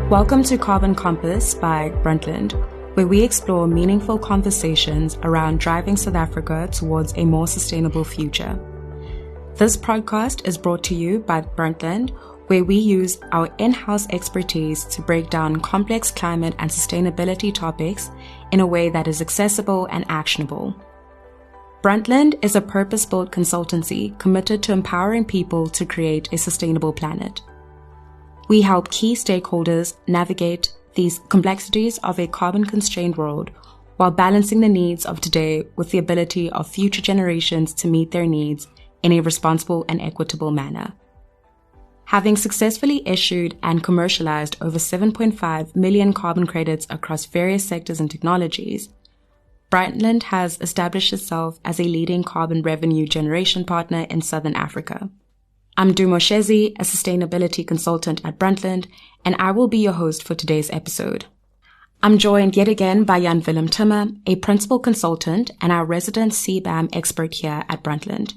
Welcome to Carbon Compass by Brundtland, where we explore meaningful conversations around driving South Africa towards a more sustainable future. This podcast is brought to you by Brundtland, where we use our in-house expertise to break down complex climate and sustainability topics in a way that is accessible and actionable. Brundtland is a purpose-built consultancy committed to empowering people to create a sustainable planet. We help key stakeholders navigate these complexities of a carbon-constrained world while balancing the needs of today with the ability of future generations to meet their needs in a responsible and equitable manner. Having successfully issued and commercialized over 7.5 million carbon credits across various sectors and technologies, Brundtland has established itself as a leading carbon revenue generation partner in Southern Africa. I'm Dumo Shezi, a sustainability consultant at Brundtland, and I will be your host for today's episode. I'm joined yet again by Jan-Willem Timmer, a principal consultant and our resident CBAM expert here at Brundtland.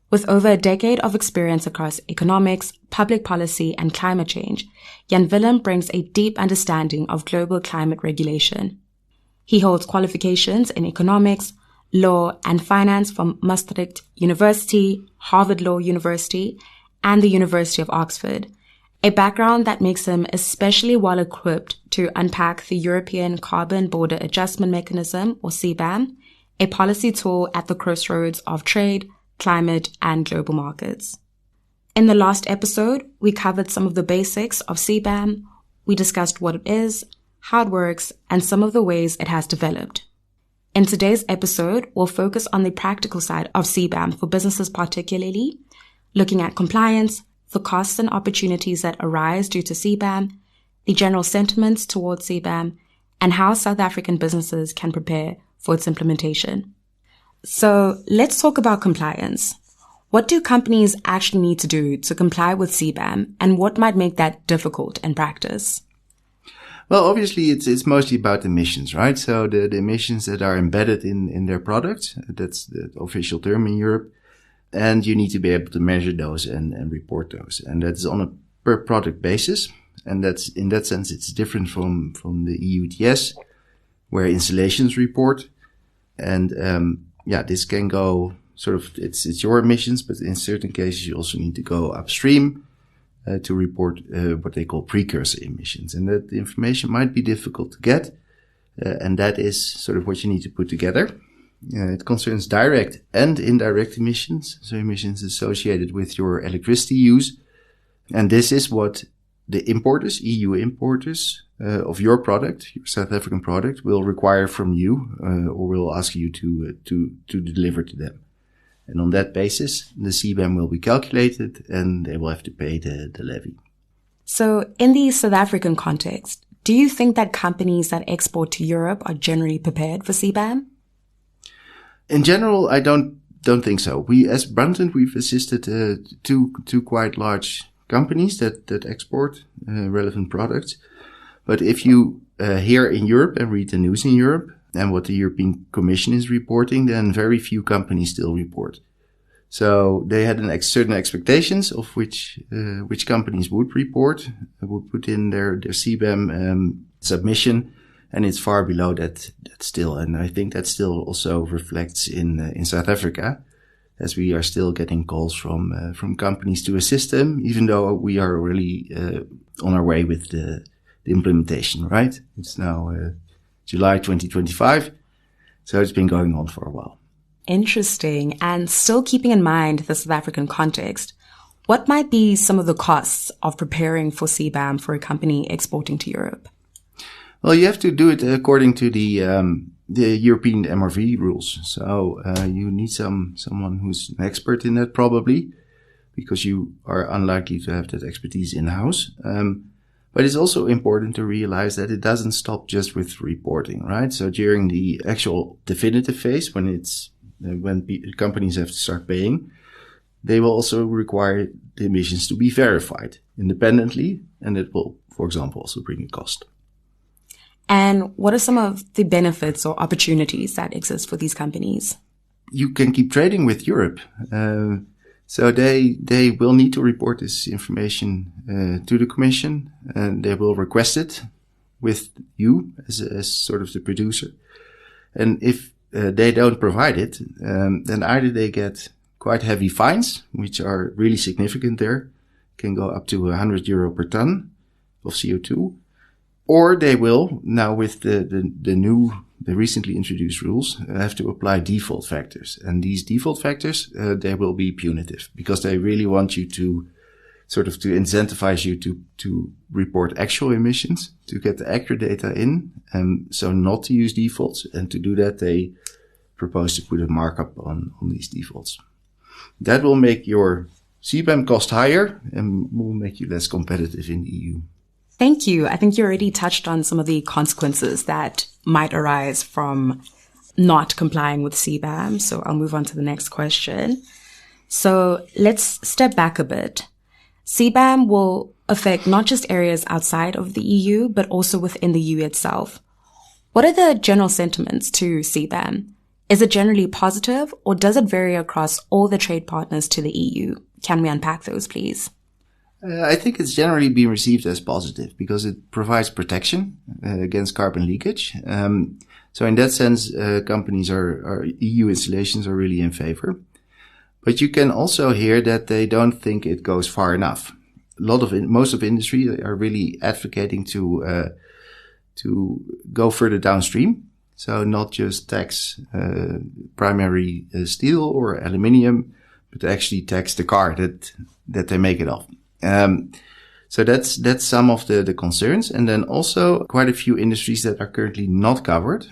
With over a decade of experience across economics, public policy, and climate change, Jan-Willem brings a deep understanding of global climate regulation. He holds qualifications in economics, law, and finance from Maastricht University, Harvard Law University, and the University of Oxford, a background that makes him especially well equipped to unpack the European Carbon Border Adjustment Mechanism, or CBAM, a policy tool at the crossroads of trade, climate, and global markets. In the last episode, we covered some of the basics of CBAM, we discussed what it is, how it works, and some of the ways it has developed. In today's episode, we'll focus on the practical side of CBAM for businesses particularly, looking at compliance, the costs and opportunities that arise due to CBAM, the general sentiments towards CBAM, and how South African businesses can prepare for its implementation. So let's talk about compliance. What do companies actually need to do to comply with CBAM, and what might make that difficult in practice? Well, obviously, it's mostly about emissions, right? So the emissions that are embedded in their products, that's the official term in Europe. And you need to be able to measure those and report those. And that's on a per product basis. And that's, in that sense, it's different from the EU ETS, where installations report. And, this can go sort of, it's your emissions, but in certain cases, you also need to go upstream to report what they call precursor emissions. And that information might be difficult to get. And that is sort of what you need to put together. It concerns direct and indirect emissions, so emissions associated with your electricity use. And this is what the importers, EU importers, of your product, your South African product, will require from you, or will ask you to deliver to them. And on that basis, the CBAM will be calculated and they will have to pay the levy. So in the South African context, do you think that companies that export to Europe are generally prepared for CBAM? In general, I don't think so. We, as Brundtland, we've assisted two quite large companies that export relevant products. But if you here in Europe and read the news in Europe and what the European Commission is reporting, then very few companies still report. So they had certain expectations of which companies would report, would put in their CBAM submission. And it's far below that still. And I think that still also reflects in South Africa, as we are still getting calls from companies to assist them, even though we are really on our way with the implementation, right? It's now July 2025. So it's been going on for a while. Interesting. And still keeping in mind the South African context, what might be some of the costs of preparing for CBAM for a company exporting to Europe? Well, you have to do it according to the European MRV rules. So, you need someone who's an expert in that probably, because you are unlikely to have that expertise in-house. But it's also important to realize that it doesn't stop just with reporting, right? So during the actual definitive phase, when companies have to start paying, they will also require the emissions to be verified independently. And it will, for example, also bring a cost. And what are some of the benefits or opportunities that exist for these companies? You can keep trading with Europe. So they will need to report this information to the Commission, and they will request it with you as sort of the producer. And if they don't provide it, then either they get quite heavy fines, which are really significant there, can go up to €100 per ton of CO2, or they will, now with the recently introduced rules, have to apply default factors. And these default factors, they will be punitive because they really want you to to incentivize you to report actual emissions, to get the accurate data in, and so not to use defaults. And to do that, they propose to put a markup on these defaults. That will make your CBAM cost higher and will make you less competitive in the EU. Thank you. I think you already touched on some of the consequences that might arise from not complying with CBAM. So I'll move on to the next question. So let's step back a bit. CBAM will affect not just areas outside of the EU, but also within the EU itself. What are the general sentiments to CBAM? Is it generally positive, or does it vary across all the trade partners to the EU? Can we unpack those, please? I think it's generally been received as positive because it provides protection against carbon leakage. So in that sense, companies our EU installations are really in favor. But you can also hear that they don't think it goes far enough. Most of industry are really advocating to go further downstream. So not just tax primary steel or aluminium, but actually tax the car that they make it of. So that's some of the concerns. And then also quite a few industries that are currently not covered.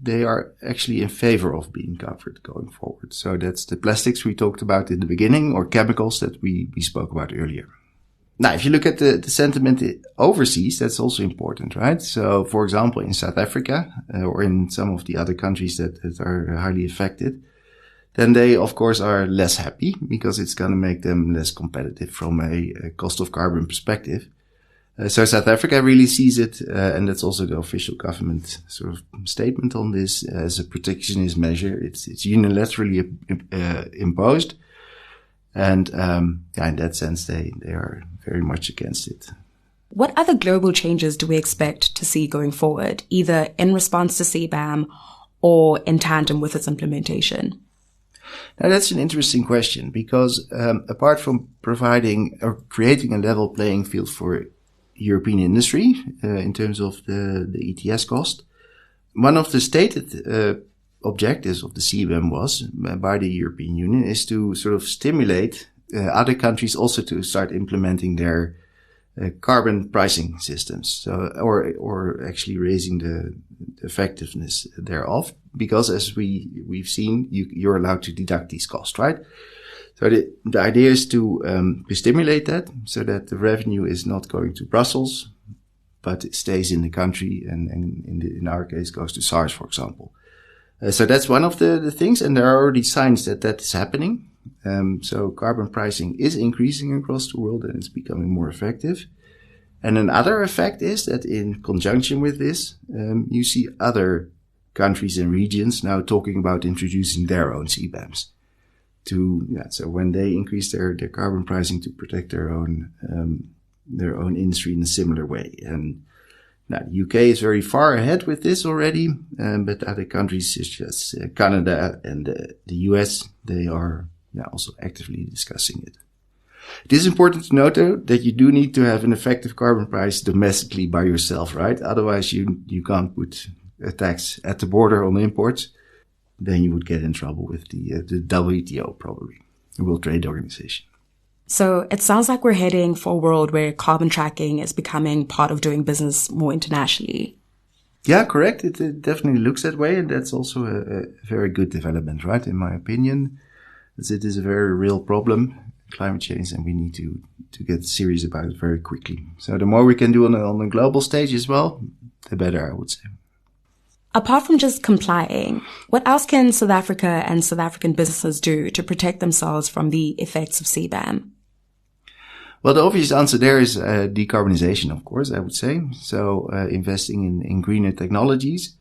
They are actually in favor of being covered going forward. So that's the plastics we talked about in the beginning, or chemicals that we spoke about earlier. Now, if you look at the sentiment overseas, that's also important, right? So, for example, in South Africa, or in some of the other countries that are highly affected, then they, of course, are less happy because it's going to make them less competitive from a cost of carbon perspective. So South Africa really sees it, and that's also the official government sort of statement on this, as a protectionist measure. It's unilaterally imposed. And in that sense, they are very much against it. What other global changes do we expect to see going forward, either in response to CBAM or in tandem with its implementation? Now, that's an interesting question because apart from providing or creating a level playing field for European industry in terms of the ETS cost, one of the stated objectives of the CBAM was by the European Union is to sort of stimulate other countries also to start implementing their carbon pricing systems, so or actually raising the effectiveness thereof, because as we've seen, you're allowed to deduct these costs, right? So the idea is to stimulate that so that the revenue is not going to Brussels, but it stays in the country and in our case goes to SARS, for example. So that's one of the things, and there are already signs that is happening. So carbon pricing is increasing across the world and it's becoming more effective. And another effect is that in conjunction with this, you see other countries and regions now talking about introducing their own CBAMs. So when they increase their carbon pricing to protect their own industry in a similar way. And now the UK is very far ahead with this already, but other countries such as Canada and the US, they are also actively discussing it. It is important to note, though, that you do need to have an effective carbon price domestically by yourself, right? Otherwise, you can't put a tax at the border on imports. Then you would get in trouble with the WTO, probably, the World Trade Organization. So it sounds like we're heading for a world where carbon tracking is becoming part of doing business more internationally. Yeah, correct. It definitely looks that way. And that's also a very good development, right? In my opinion, as it is a very real problem, climate change, and we need to get serious about it very quickly. So the more we can do on a global stage as well, the better, I would say. Apart from just complying, what else can South Africa and South African businesses do to protect themselves from the effects of CBAM? Well, the obvious answer there is decarbonisation, of course, I would say. So investing in greener technologies.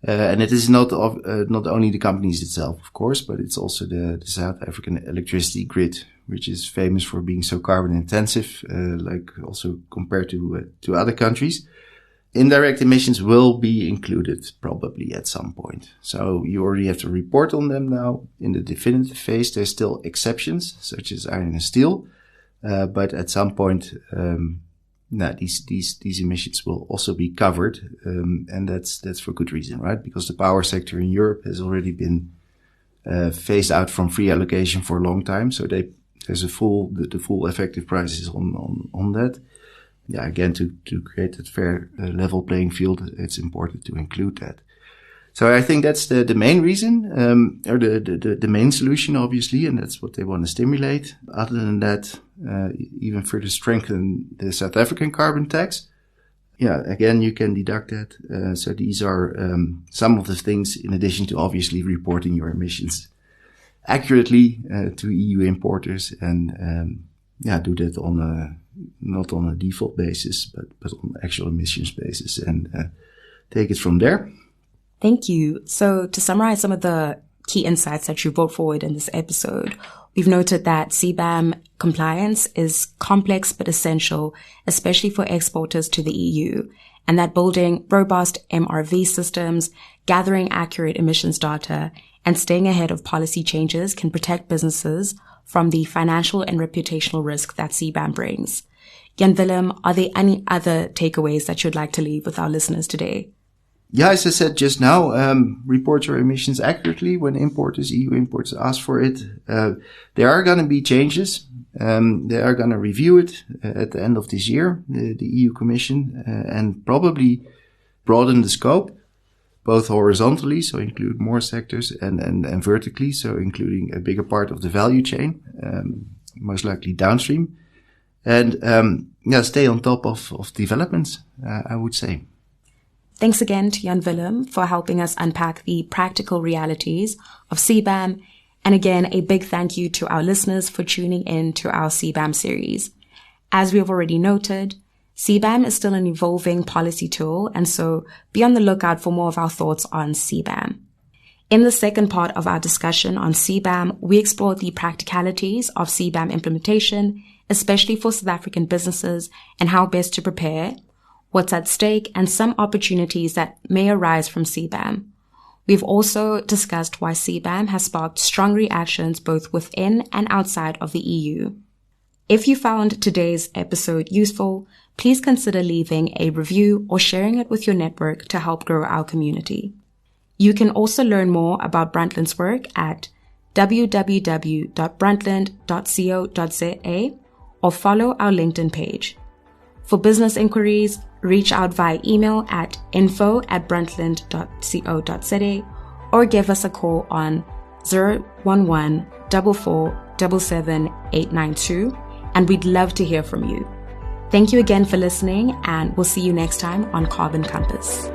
And it is not only the companies itself, of course, but it's also the South African electricity grid, which is famous for being so carbon intensive, like also compared to other countries. Indirect emissions will be included probably at some point. So you already have to report on them now. In the definitive phase, there's still exceptions, such as iron and steel. But at some point, these emissions will also be covered. And that's for good reason, right? Because the power sector in Europe has already been phased out from free allocation for a long time. So there's the full effective prices on that. Yeah, again, to create that fair level playing field, it's important to include that. So I think that's the main reason, or the main solution, obviously, and that's what they want to stimulate. Other than that, even further strengthen the South African carbon tax. Yeah, again, you can deduct that. So these are some of the things, in addition to obviously reporting your emissions accurately to EU importers, and do that not on a default basis, but on actual emissions basis, and take it from there. Thank you. So to summarize some of the key insights that you brought forward in this episode, we've noted that CBAM compliance is complex but essential, especially for exporters to the EU, and that building robust MRV systems, gathering accurate emissions data, and staying ahead of policy changes can protect businesses from the financial and reputational risk that CBAM brings. Jan-Willem, are there any other takeaways that you'd like to leave with our listeners today? Yeah, as I said just now, report your emissions accurately when EU importers ask for it. There are going to be changes. They are going to review it at the end of this year, the EU Commission, and probably broaden the scope, both horizontally, so include more sectors, and vertically, so including a bigger part of the value chain, most likely downstream. And stay on top of developments, I would say. Thanks again to Jan-Willem for helping us unpack the practical realities of CBAM. And again, a big thank you to our listeners for tuning in to our CBAM series. As we have already noted, CBAM is still an evolving policy tool, and so be on the lookout for more of our thoughts on CBAM. In the second part of our discussion on CBAM, we explore the practicalities of CBAM implementation, especially for South African businesses, and how best to prepare, what's at stake, and some opportunities that may arise from CBAM. We've also discussed why CBAM has sparked strong reactions both within and outside of the EU. If you found today's episode useful, please consider leaving a review or sharing it with your network to help grow our community. You can also learn more about Brundtland's work at www.brundtland.co.za or follow our LinkedIn page. For business inquiries, reach out via email at info@brundtland.co.za or give us a call on 011 4477 892, and we'd love to hear from you. Thank you again for listening, and we'll see you next time on Carbon Compass.